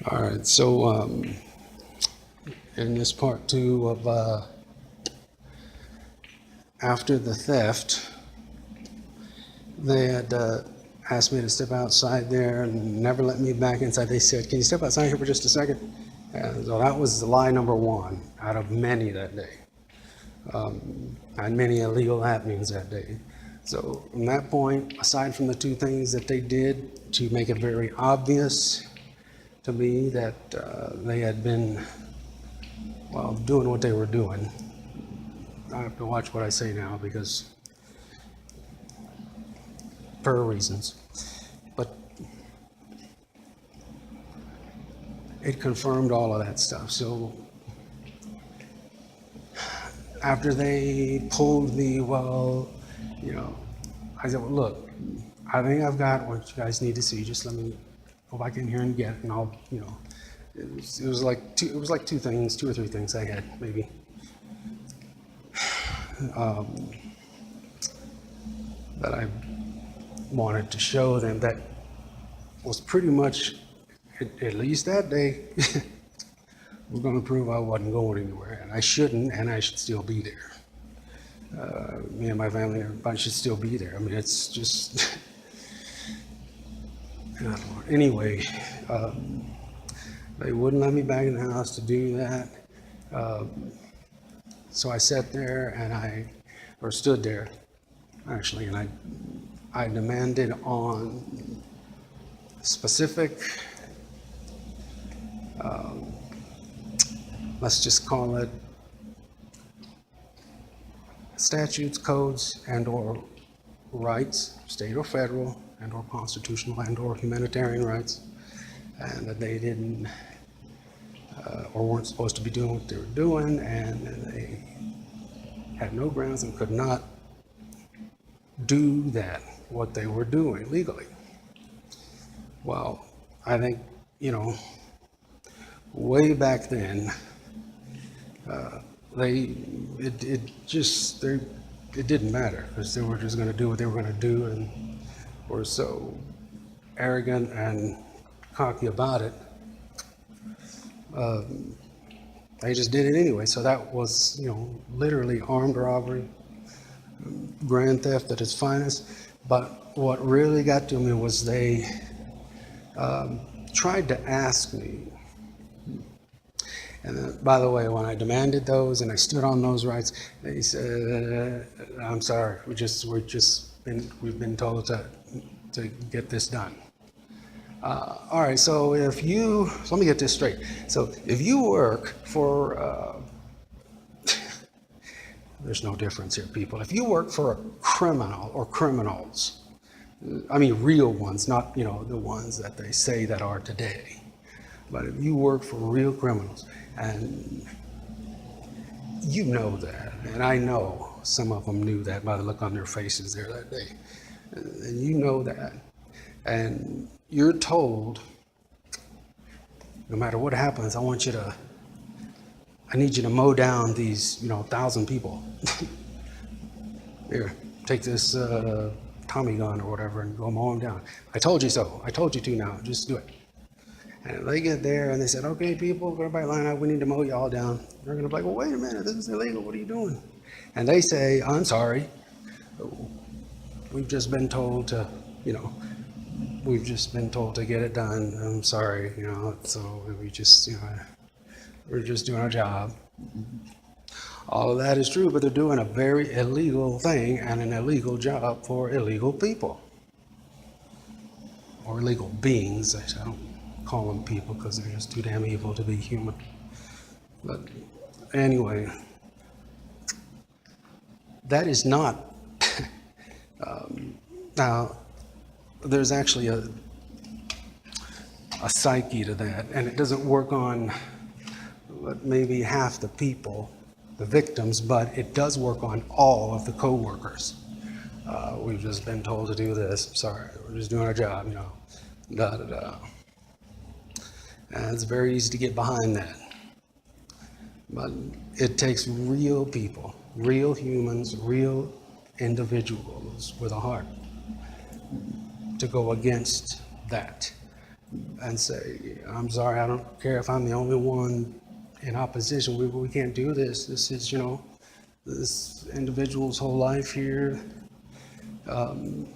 All right, so in this part two of after the theft, they had asked me to step outside there and never let me back inside. They said, "Can you step outside here for just a second?" And so that was lie number one out of many that day. And many illegal happenings that day. So from that point, aside from the two things that they did to make it very obvious to me that they had been, well, doing what they were doing. I have to watch what I say now because, for reasons. But it confirmed all of that stuff. So after they pulled me, well, I said, well, look, I think I've got what you guys need to see. Just let me go back in here and get it, and I'll, it was like two or three things I had maybe. That I wanted to show them that was pretty much, at least that day, was going to prove I wasn't going anywhere, and I shouldn't, and I should still be there. Me and my family, everybody should still be there. I mean, it's just, anyway, they wouldn't let me back in the house to do that. So I sat there and stood there, actually, and I demanded on specific, let's just call it statutes, codes, and or rights, state or federal, and or constitutional, and or humanitarian rights, and that they didn't or weren't supposed to be doing what they were doing, and they had no grounds and could not do that, what they were doing legally. Well, I think, way back then, it didn't matter, because they were just going to do what they were going to do, and were so arrogant and cocky about it. They just did it anyway. So that was, literally armed robbery, grand theft at its finest. But what really got to me was they tried to ask me. And by the way, when I demanded those and I stood on those rights, they said, "I'm sorry, we've been told to get this done." All right, so let me get this straight. So if you work for, there's no difference here, people. If you work for a criminal or criminals, I mean real ones, not, the ones that they say that are today. But if you work for real criminals, and you know that, and I know some of them knew that by the look on their faces there that day, and you know that, and you're told, no matter what happens, I need you to mow down these, 1,000 people. Here, take this Tommy gun or whatever and go mow them down. I told you so. I told you to now. Just do it. And they get there and they said, "Okay, people, everybody line up. We need to mow you all down." They're going to be like, "Well, wait a minute. This is illegal. What are you doing?" And they say, "I'm sorry. We've just been told to, we've just been told to get it done. I'm sorry, so we just, we're just doing our job." All of that is true, but they're doing a very illegal thing and an illegal job for illegal people. Or illegal beings. I don't call them people because they're just too damn evil to be human. But anyway, that is not, now, there's actually a psyche to that, and it doesn't work on maybe half the people, the victims, but it does work on all of the co-workers. We've just been told to do this. Sorry, we're just doing our job, da da da. And it's very easy to get behind that. But it takes real people, real humans, real individuals with a heart to go against that. and say, I'm sorry, I don't care if I'm the only one in opposition. We can't do this. This is, this individual's whole life here. To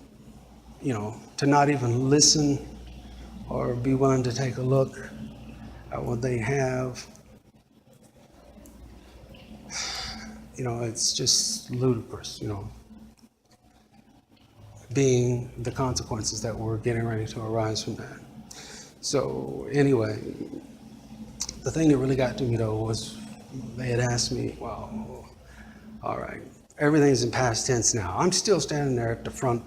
not even listen or be willing to take a look at what they have. It's just ludicrous, being the consequences that were getting ready to arise from that. So anyway, the thing that really got to me though was they had asked me, well, all right, everything's in past tense now. I'm still standing there at the front,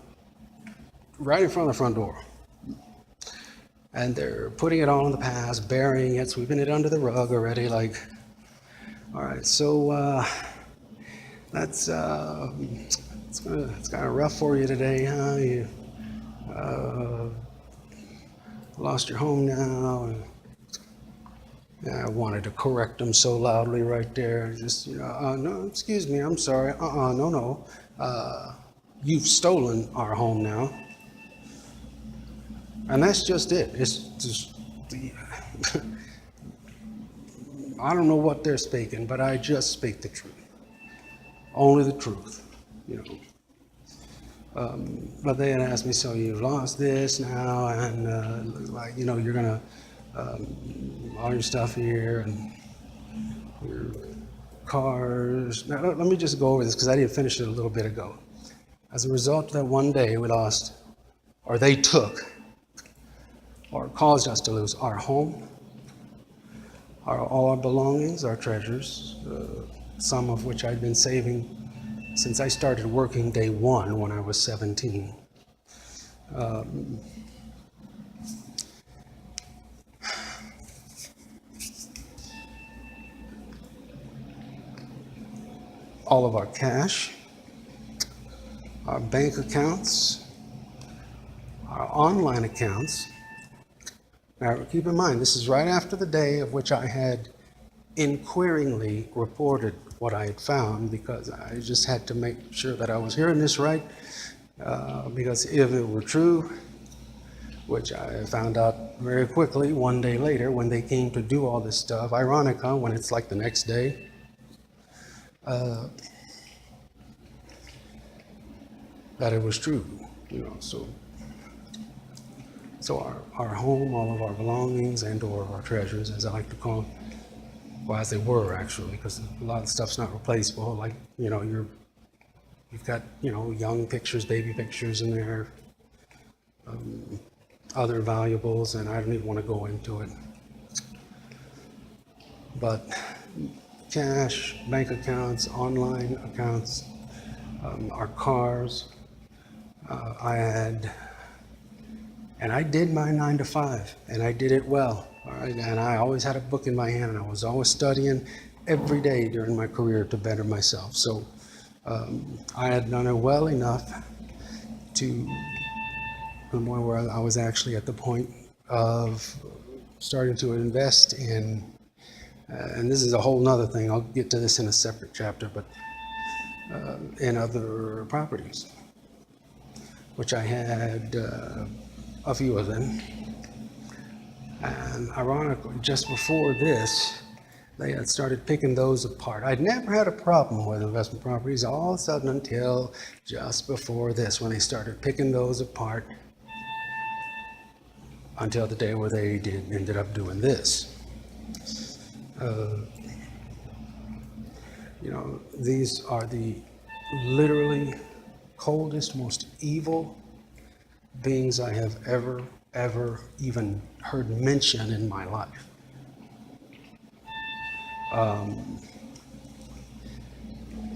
right in front of the front door. And they're putting it all in the past, burying it, sweeping it under the rug already, like, all right, so that's it's kind of rough for you today, huh? You lost your home now. And I wanted to correct them so loudly right there. Just, no, excuse me, I'm sorry. No. You've stolen our home now. And that's just it. It's just, I don't know what they're speaking, but I just speak the truth. Only the truth, But they had asked me, so you've lost this now, and you're gonna, all your stuff here and your cars. Now, let me just go over this because I didn't finish it a little bit ago. As a result of that one day, we lost, or they took, or caused us to lose our home, all our belongings, our treasures, some of which I'd been saving since I started working day one when I was 17. All of our cash, our bank accounts, our online accounts. Now, keep in mind, this is right after the day of which I had inquiringly reported what I had found, because I just had to make sure that I was hearing this right, because if it were true, which I found out very quickly one day later when they came to do all this stuff, ironic, huh, when it's like the next day, that it was true, so our home, all of our belongings and or our treasures, as I like to call them, well, as they were actually, because a lot of stuff's not replaceable. Like, you've got, young pictures, baby pictures in there, other valuables, and I don't even want to go into it. But cash, bank accounts, online accounts, our cars, and I did my 9 to 5, and I did it well. All right, and I always had a book in my hand, and I was always studying every day during my career to better myself. So I had done it well enough to the point where I was actually at the point of starting to invest in, and this is a whole nother thing, I'll get to this in a separate chapter, but in other properties, which I had a few of them. And ironically, just before this, they had started picking those apart. I'd never had a problem with investment properties all of a sudden until just before this, when they started picking those apart, until the day where they ended up doing this. These are the literally coldest, most evil beings I have ever even heard mention in my life.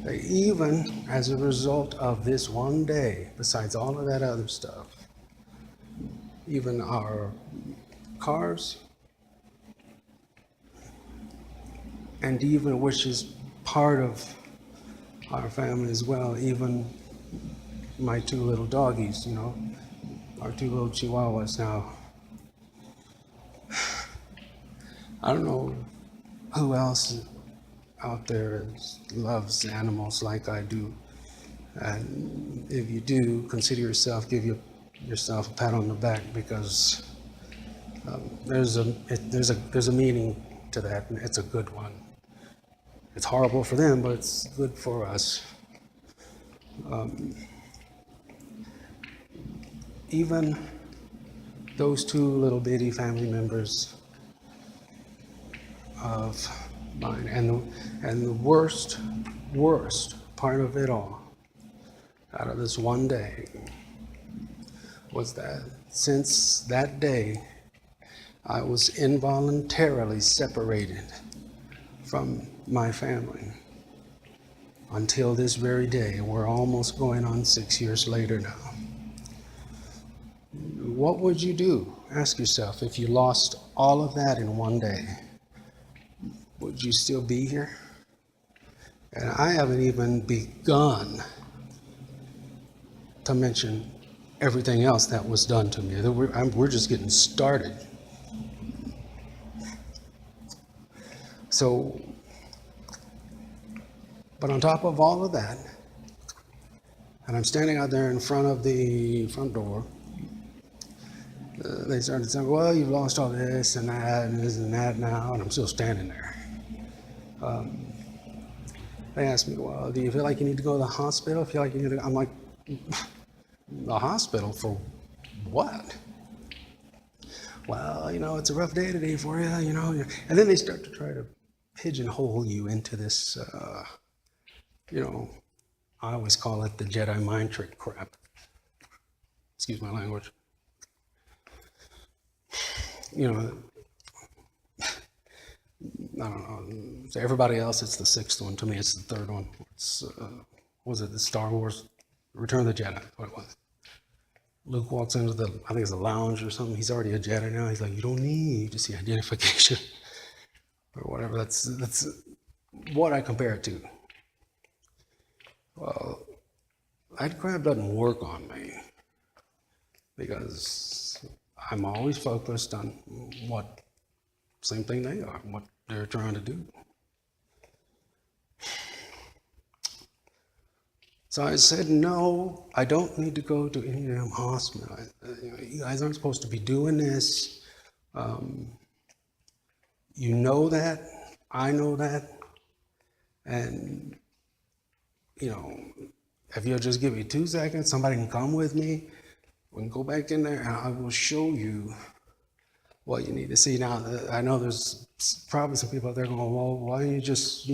They even, as a result of this one day, besides all of that other stuff, even our cars, and even, which is part of our family as well, even my 2 little doggies, our 2 little Chihuahuas now. I don't know who else out there loves animals like I do. And if you do, consider yourself, give yourself a pat on the back, because There's a meaning to that, and it's a good one. It's horrible for them, but it's good for us. Even those two little bitty family members of mine, and the worst part of it all, out of this one day, was that since that day, I was involuntarily separated from my family until this very day. We're almost going on 6 years later now. What would you do? Ask yourself, if you lost all of that in one day, would you still be here? And I haven't even begun to mention everything else that was done to me. We're just getting started. So, but on top of all of that, and I'm standing out there in front of the front door, they started saying, well, you've lost all this and that and this and that now, and I'm still standing there. They asked me, well, do you feel like you need to go to the hospital? Feel like you need to, I'm like, the hospital for what? Well, it's a rough day today for you, And then they start to try to pigeonhole you into this, I always call it the Jedi mind trick crap. Excuse my language. I don't know. To everybody else, it's the sixth one. To me, it's the third one. It's, was it the Star Wars Return of the Jedi? What it was. Luke walks into I think it's the lounge or something. He's already a Jedi now. He's like, you don't need to see identification or whatever. That's what I compare it to. Well, that crap doesn't work on me because I'm always focused on same thing they are, what they're trying to do. So I said, no, I don't need to go to any damn hospital. You guys aren't supposed to be doing this. You know that, I know that, and if you'll just give me 2 seconds, somebody can come with me. We can go back in there and I will show you what you need to see. Now, I know there's probably some people out there going, well, why don't you just,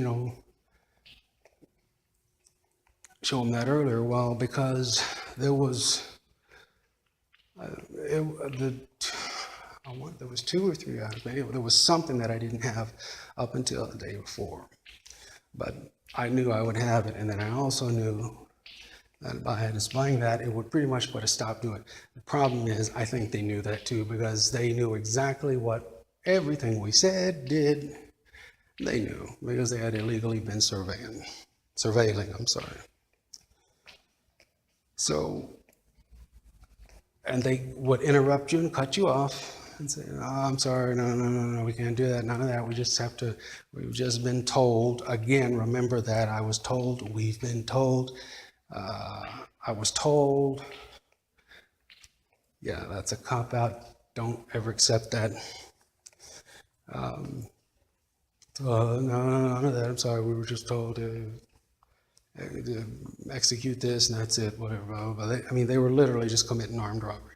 show them that earlier? Well, because there was, there was 2 or 3 hours, maybe there was something that I didn't have up until the day before. But I knew I would have it, and then I also knew that by displaying that, it would pretty much put a stop to it. The problem is, I think they knew that too, because they knew exactly what everything we said, did. They knew, because they had illegally been surveilling, I'm sorry. So, and they would interrupt you and cut you off and say, oh, I'm sorry, no, we can't do that, none of that. We've just been told. Again, remember that I was told, we've been told. I was told. Yeah, that's a cop-out. Don't ever accept that. No, none of that. I'm sorry, we were just told to execute this and that's it, whatever. But they were literally just committing armed robbery.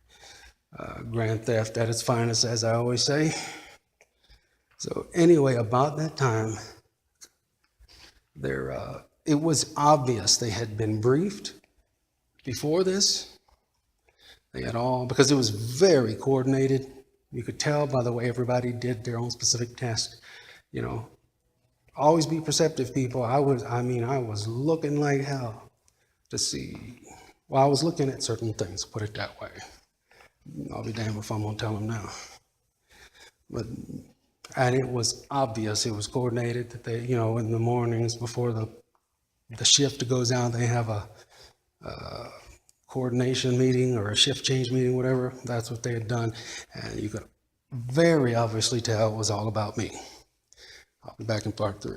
Grand theft at its finest, as I always say. So anyway, about that time, it was obvious they had been briefed before this. They had because it was very coordinated. You could tell by the way everybody did their own specific task. Always be perceptive, people. I was looking like hell to see. Well, I was looking at certain things, put it that way. I'll be damned if I'm gonna tell them now. And it was obvious, it was coordinated that they, in the mornings before the shift goes out, they have a coordination meeting or a shift change meeting, whatever. That's what they had done. And you could very obviously tell it was all about me. I'll be back in part 3.